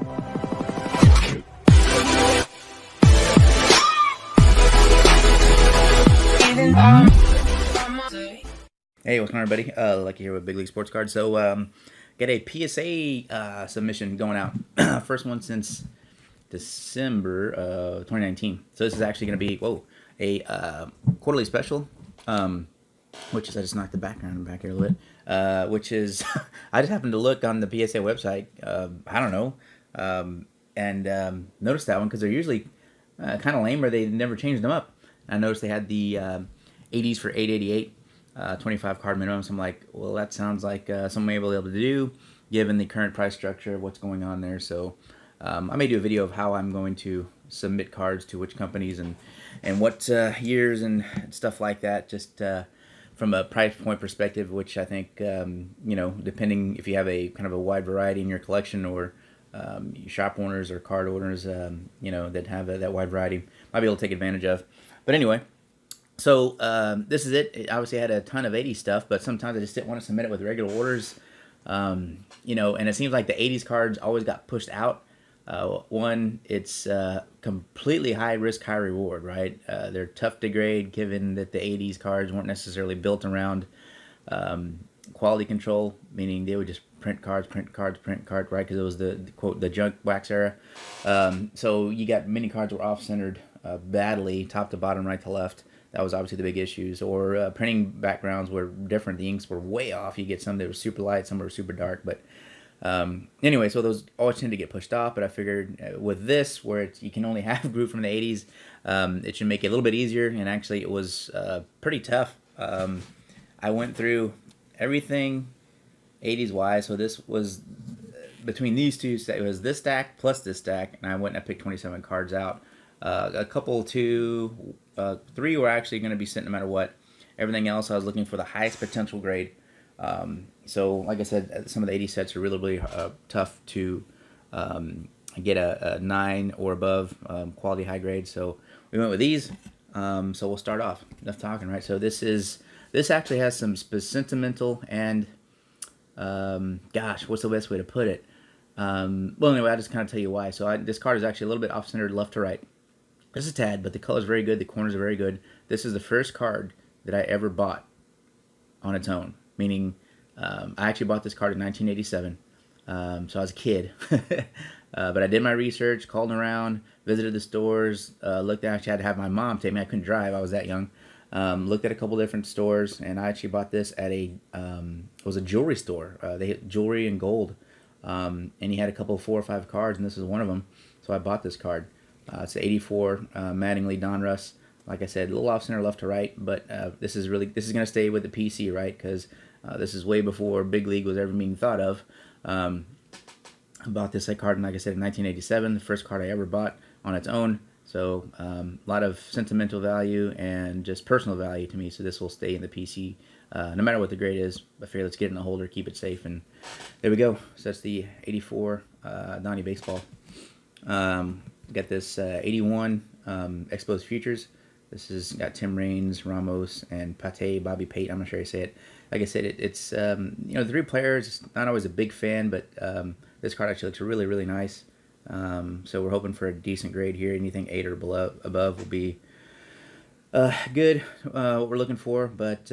Hey, what's going on, everybody? Lucky here with Big League Sports Cards. So, get a PSA submission going out. First one since December 2019. So this is actually going to be a quarterly special, which is I just knocked the background back here a little bit. Which is I just happened to look on the PSA website. I don't know, and noticed that one because they're usually kind of lame, or they never changed them up. I noticed they had the 80s for 888. 25 card minimum. So I'm like, well, that sounds like something I will be able to do given the current price structure of what's going on there. So I may do a video of how I'm going to submit cards to which companies and what years and stuff like that, just from a price point perspective, which I think, you know, depending if you have a kind of a wide variety in your collection, or shop owners or card owners, you know, that have that wide variety, might be able to take advantage of. But anyway, so this is it. Obviously, I had a ton of 80s stuff, but sometimes I just didn't want to submit it with regular orders. You know, and it seems like the 80s cards always got pushed out. One, it's completely high risk, high reward, right? They're tough to grade given that the 80s cards weren't necessarily built around quality control, meaning they would just print cards, right? Because it was the quote, the junk wax era. So you got many cards were off-centered badly, top to bottom, right to left. That was obviously the big issues. Or printing backgrounds were different. The inks were way off. You get some that were super light, some were super dark. But anyway, so those always tend to get pushed off. But I figured with this, where you can only have group from the 80s, it should make it a little bit easier. And actually, it was pretty tough. I went through everything 80s-wise. So this was between these two. It was this stack plus this stack. And I went and I picked 27 cards out. A couple, three were actually going to be sent no matter what. Everything else, I was looking for the highest potential grade. So, like I said, some of the 80 sets are really tough to get a 9 or above quality high grade. So we went with these. So we'll start off. Enough talking, right? So this actually has some sentimental and gosh, what's the best way to put it? Well, anyway, I'll just kind of tell you why. So this card is actually a little bit off-centered left to right. Just a tad, but the color is very good. The corners are very good. This is the first card that I ever bought on its own. Meaning, I actually bought this card in 1987. So I was a kid. But I did my research, called around, visited the stores, looked at, actually had to have my mom take me. I couldn't drive. I was that young. Looked at a couple different stores, and I actually bought this at it was a jewelry store. They had jewelry and gold. And he had a couple of 4 or 5 cards, and this is one of them. So I bought this card. It's an 84 Mattingly Donruss. Like I said, a little off center left to right, but this is going to stay with the PC, right? Because this is way before Big League was ever being thought of. I bought this card, like I said, in 1987, the first card I ever bought on its own. So a lot of sentimental value and just personal value to me. So this will stay in the PC, no matter what the grade is. I figure let's get it in the holder, keep it safe, and there we go. So that's the 84 Donnie Baseball. Got this 81 Expos Futures. This has got Tim Raines, Ramos, and Bobby Pate. I'm not sure how you say it. Like I said, it's you know, 3 players. Not always a big fan, but this card actually looks really, really nice. So we're hoping for a decent grade here. Anything 8 or above will be good. What we're looking for, but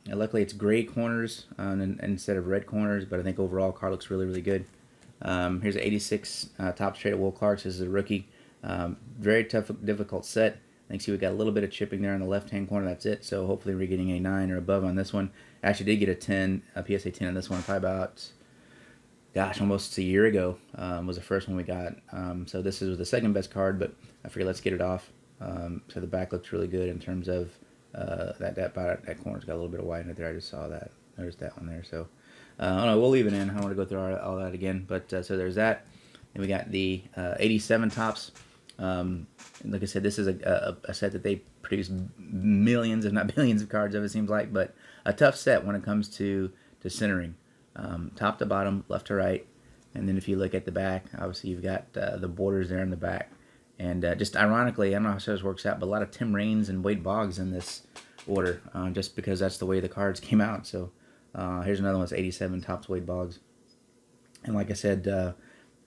luckily it's gray corners instead of red corners. But I think overall, card looks really, really good. Here's an 86 Topps Traded Will Clarks. This is a rookie. Very tough, difficult set. I think we got a little bit of chipping there on the left-hand corner. That's it. So hopefully we're getting a 9 or above on this one. I actually did get a 10, a PSA 10 on this one, probably about, gosh, almost a year ago. Was the first one we got. So this was the second best card, but I figured let's get it off. So the back looks really good in terms of that corner's got a little bit of white in it there. I just saw that. There's that one there. So I don't know. We'll leave it in. I don't want to go through all that again. But so there's that. And we got the 87 Topps. Like I said, this is a set that they produce millions, if not billions, of cards of, it seems like. But a tough set when it comes to centering. Top to bottom, left to right. And then if you look at the back, obviously you've got the borders there in the back. And just ironically, I don't know how this works out, but a lot of Tim Raines and Wade Boggs in this order, just because that's the way the cards came out. So here's another one that's 87 Topps Wade Boggs. And like I said,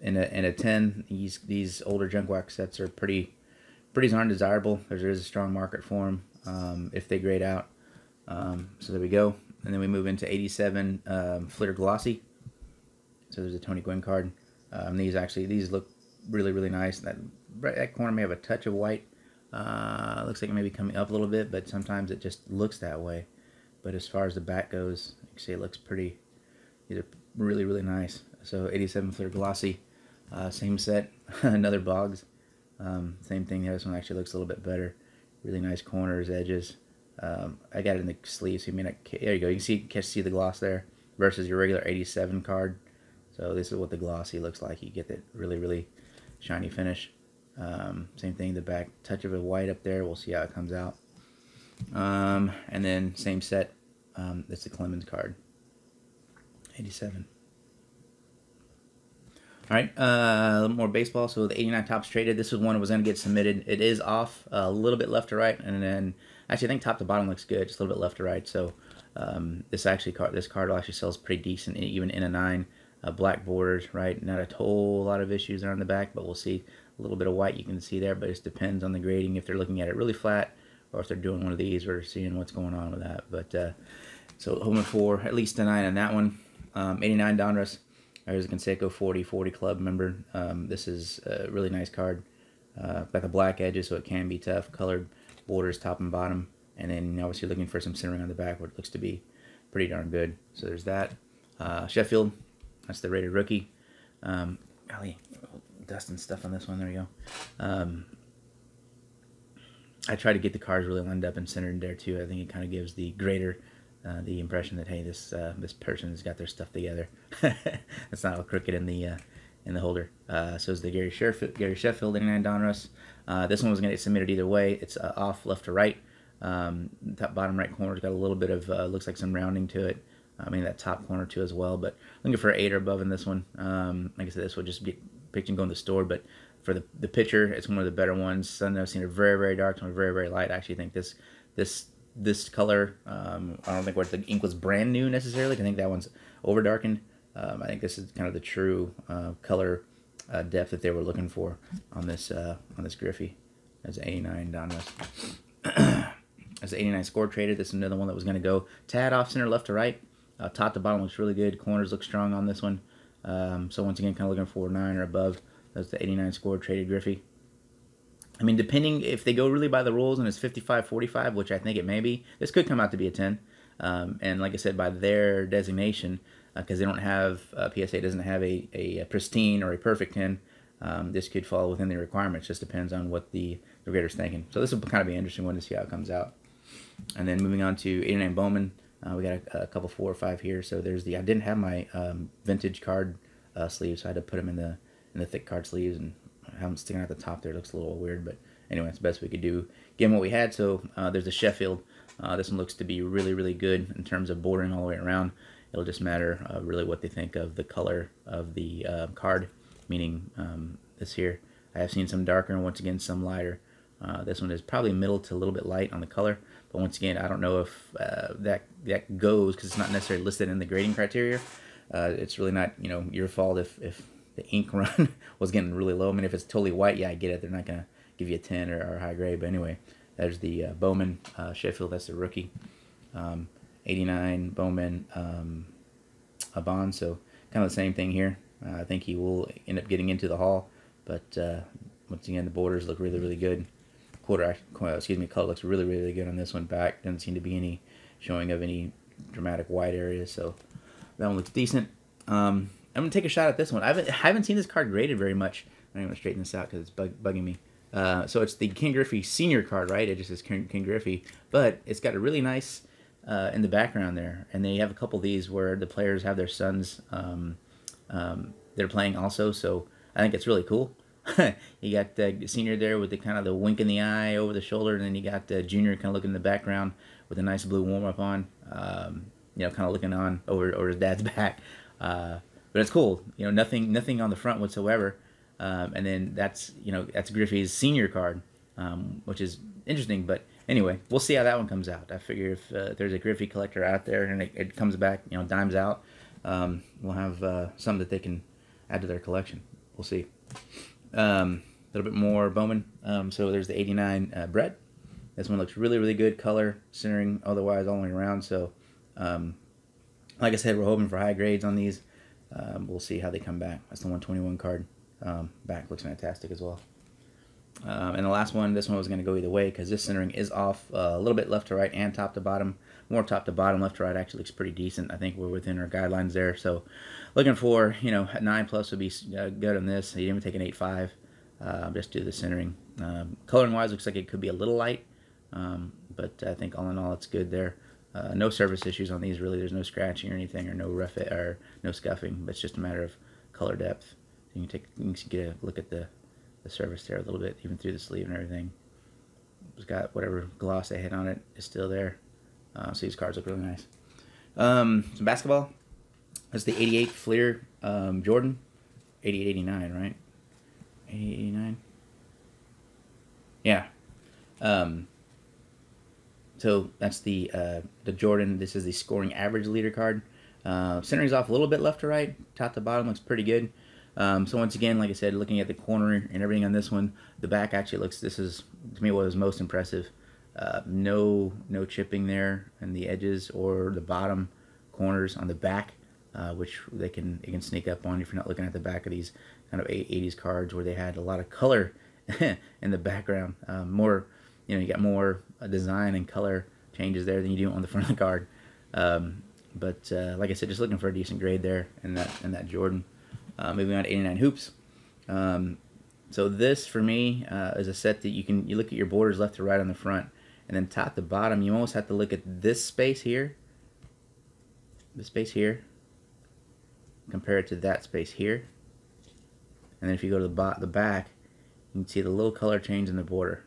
in a 10, these older junk wax sets are pretty darn desirable. There is a strong market for them if they grade out. So there we go. And then we move into 87 Flitter Glossy. So there's a Tony Gwynn card. These look really nice. That corner may have a touch of white. Looks like it may be coming up a little bit, but sometimes it just looks that way. But as far as the back goes, you can see it looks pretty. These are really nice. So 87 Flitter Glossy. Same set, another Boggs. Same thing there. This one actually looks a little bit better. Really nice corners, edges. I got it in the sleeve, so you may not. There you go. You can see the gloss there versus your regular 87 card. So this is what the glossy looks like. You get that really shiny finish. Same thing, the back, touch of a white up there. We'll see how it comes out. And then same set. That's the Clemens card. 87. All right, a little more baseball. So the 89 Topps traded. This was one that was going to get submitted. It is off a little bit left to right, and then actually I think top to bottom looks good, just a little bit left to right. So this card actually sells pretty decent, even in a 9. Black borders, right? Not a whole lot of issues there on the back, but we'll see a little bit of white you can see there. But it depends on the grading if they're looking at it really flat, or if they're doing one of these, or seeing what's going on with that. But so home for at least a 9 on that one. 89 Donruss. There's a Canseco 40 club member. This is a really nice card. Got the black edges, so it can be tough. Colored borders top and bottom. And then obviously looking for some centering on the back, where it looks to be pretty darn good. So there's that. Sheffield, that's the rated rookie. Golly, dust and stuff on this one. There we go. I try to get the cards really lined up and centered there too. I think it kind of gives the grader the impression that, hey, this person has got their stuff together. It's not all crooked in the holder. So is the Gary Sheffield 89 Donruss. This one was going to get submitted either way. It's off left to right. Top bottom right corner's got a little bit of looks like some rounding to it. I mean that top corner too as well. But looking for 8 or above in this one. Like I said, this would just be picked and go in the store. But for the picture, it's one of the better ones. Some I've seen are very dark, some are very light. I actually think this color, I don't think where the ink was brand new necessarily. I think that one's over darkened. I think this is kind of the true color depth that they were looking for on this Griffey. That's 89 Donruss. As 89 score traded, this is another one that was going to go tad off center left to right. Top to bottom looks really good. Corners look strong on this one. So once again, kind of looking for 9 or above. That's the 89 score traded Griffey. I mean, depending if they go really by the rules and it's 55-45, which I think it may be, this could come out to be a 10. And like I said, by their designation, because they don't have, PSA doesn't have a pristine or a perfect 10, this could fall within the requirements. Just depends on what the grader's thinking. So this will kind of be an interesting one to see how it comes out. And then moving on to 89 Bowman, we got a couple 4 or 5 here. So there's I didn't have my vintage card sleeves, so I had to put them in the thick card sleeves, and I have them sticking out the top there. It looks a little weird, but anyway, it's the best we could do given what we had. So there's a Sheffield. This one looks to be really good in terms of bordering all the way around. It'll just matter really what they think of the color of the card, meaning this here. I have seen some darker and once again some lighter. This one is probably middle to a little bit light on the color, but once again, I don't know if that goes because it's not necessarily listed in the grading criteria. It's really not your fault if the ink run was getting really low. I mean, if it's totally white, yeah, I get it. They're not gonna give you a 10 or high grade. But anyway, there's the Bowman Sheffield. That's the rookie. 89 Bowman a bond. So kind of the same thing here. I think he will end up getting into the Hall, but once again, the borders look really good. Color looks really good on this one. Back doesn't seem to be any showing of any dramatic white areas, so that one looks decent. I'm gonna take a shot at this one. I haven't seen this card graded very much. I'm gonna straighten this out because it's bugging me. So it's the Ken Griffey Senior card, right? It just says Ken Griffey, but it's got a really nice in the background there, and they have a couple of these where the players have their sons they're playing also. So I think it's really cool. You got the senior there with the kind of the wink in the eye over the shoulder, and then you got the junior kind of looking in the background with a nice blue warm up on, kind of looking on over his dad's back. But it's cool, nothing on the front whatsoever. And then that's Griffey's senior card, which is interesting. But anyway, we'll see how that one comes out. I figure if there's a Griffey collector out there and it comes back, dimes out, we'll have something that they can add to their collection. we'll see. A little bit more Bowman. So there's the 89 Brett. This one looks really, really good color, centering otherwise all the way around. So, like I said, we're hoping for high grades on these. We'll see how they come back. That's the 121 card. Back looks fantastic as well. And the last one, this one was going to go either way because this centering is off a little bit left to right and top to bottom. More top to bottom, left to right actually looks pretty decent. I think we're within our guidelines there. So looking for, a 9+ would be good on this. You didn't even take an 8.5. Just do the centering. Coloring wise, looks like it could be a little light, but I think all in all it's good there. No surface issues on these really. There's no scratching or anything, or no rough or no scuffing. But it's just a matter of color depth. You can get a look at the surface there a little bit, even through the sleeve and everything. It's got whatever gloss they had on it is still there. So these cards look really nice. Some basketball. That's the 88 Fleer Jordan. 88-89, right? 88-89. Yeah. So that's the Jordan. This is the scoring average leader card. Centering's off a little bit left to right. Top to bottom looks pretty good. So once again, like I said, looking at the corner and everything on this one, the back actually looks, this is, to me, what was most impressive. No chipping there in the edges or the bottom corners on the back, which it can sneak up on if you're not looking at the back of these kind of 80s cards where they had a lot of color in the background. You got more design and color changes there than you do on the front of the card. But like I said, just looking for a decent grade there in that Jordan. Moving on to 89 Hoops. So this, for me, is a set that you look at your borders left to right on the front, and then top to bottom, you almost have to look at this space here, compare it to that space here, and then if you go to the back, you can see the little color change in the border,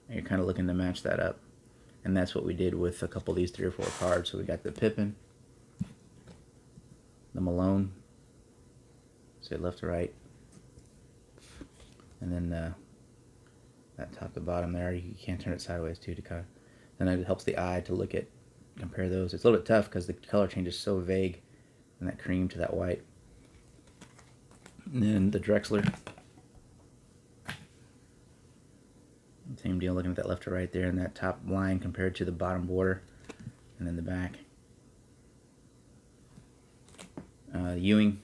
and you're kind of looking to match that up, and that's what we did with a couple of these 3 or 4 cards. So we got the Pippen, the Malone, so left to right, and then that top to bottom there, you can't turn it sideways too to kind of, then it helps the eye to look at, compare those. It's a little bit tough because the color change is so vague, and that cream to that white. And then the Drexler, same deal, looking at that left to right there, and that top line compared to the bottom border, and then the back. Ewing.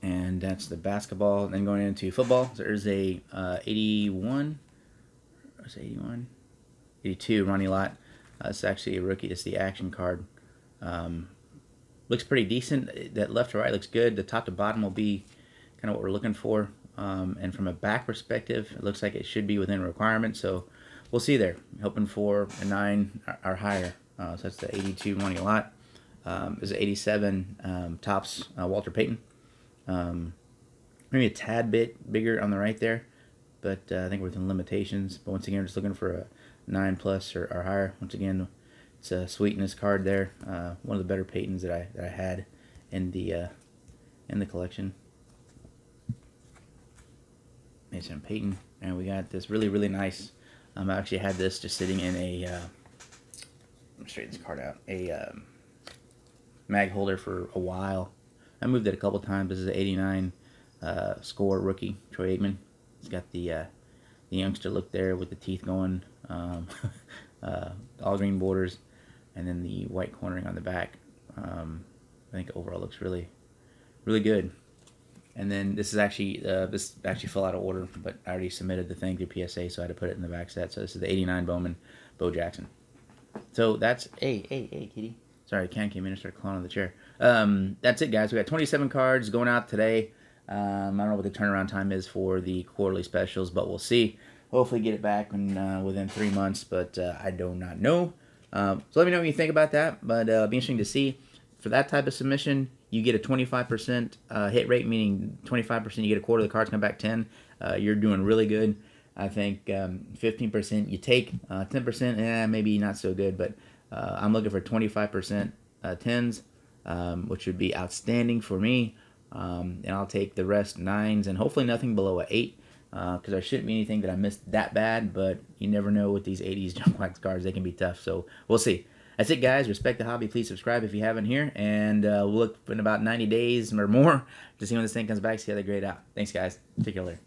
And that's the basketball. Then going into football, there's a 81. What's 81? 82 Ronnie Lott. It's actually a rookie. It's the action card. Looks pretty decent. That left to right looks good. The top to bottom will be kind of what we're looking for. And from a back perspective, it looks like it should be within requirements. So we'll see there. Hoping for a 9 or higher. So that's the 82 Ronnie Lott. There's an 87 Topps Walter Payton. Maybe a tad bit bigger on the right there, but I think we're within limitations. But once again, we're just looking for a 9+ or higher. Once again, it's a sweetness card there. One of the better Paytons that I had in the collection. Mason Payton, and we got this really nice. I actually had this just sitting in a. Let me straighten this card out. A mag holder for a while. I moved it a couple times. This is an 89 score rookie, Troy Aikman. It's got the youngster look there with the teeth going, all green borders, and then the white cornering on the back. I think overall looks really good. And then this is actually this actually fell out of order, but I already submitted the thing to PSA, so I had to put it in the back set. So this is the 89 Bowman Bo Jackson. So that's hey kitty. Sorry, Ken came in and started clawing on the chair. That's it, guys. We got 27 cards going out today. I don't know what the turnaround time is for the quarterly specials, but we'll see. Hopefully get it back within 3 months, but I do not know. So let me know what you think about that, but it'll be interesting to see. For that type of submission, you get a 25% hit rate, meaning 25% you get a quarter of the cards, come back 10. You're doing really good. I think 15% you take, 10%, maybe not so good, but I'm looking for 25% 10s, which would be outstanding for me. And I'll take the rest 9s and hopefully nothing below a 8, because there shouldn't be anything that I missed that bad, but you never know with these 80s jump wax cards. They can be tough, so we'll see. That's it, guys. Respect the hobby. Please subscribe if you haven't here. And we'll look in about 90 days or more to see when this thing comes back. See how they grade out. Thanks, guys. Take care later.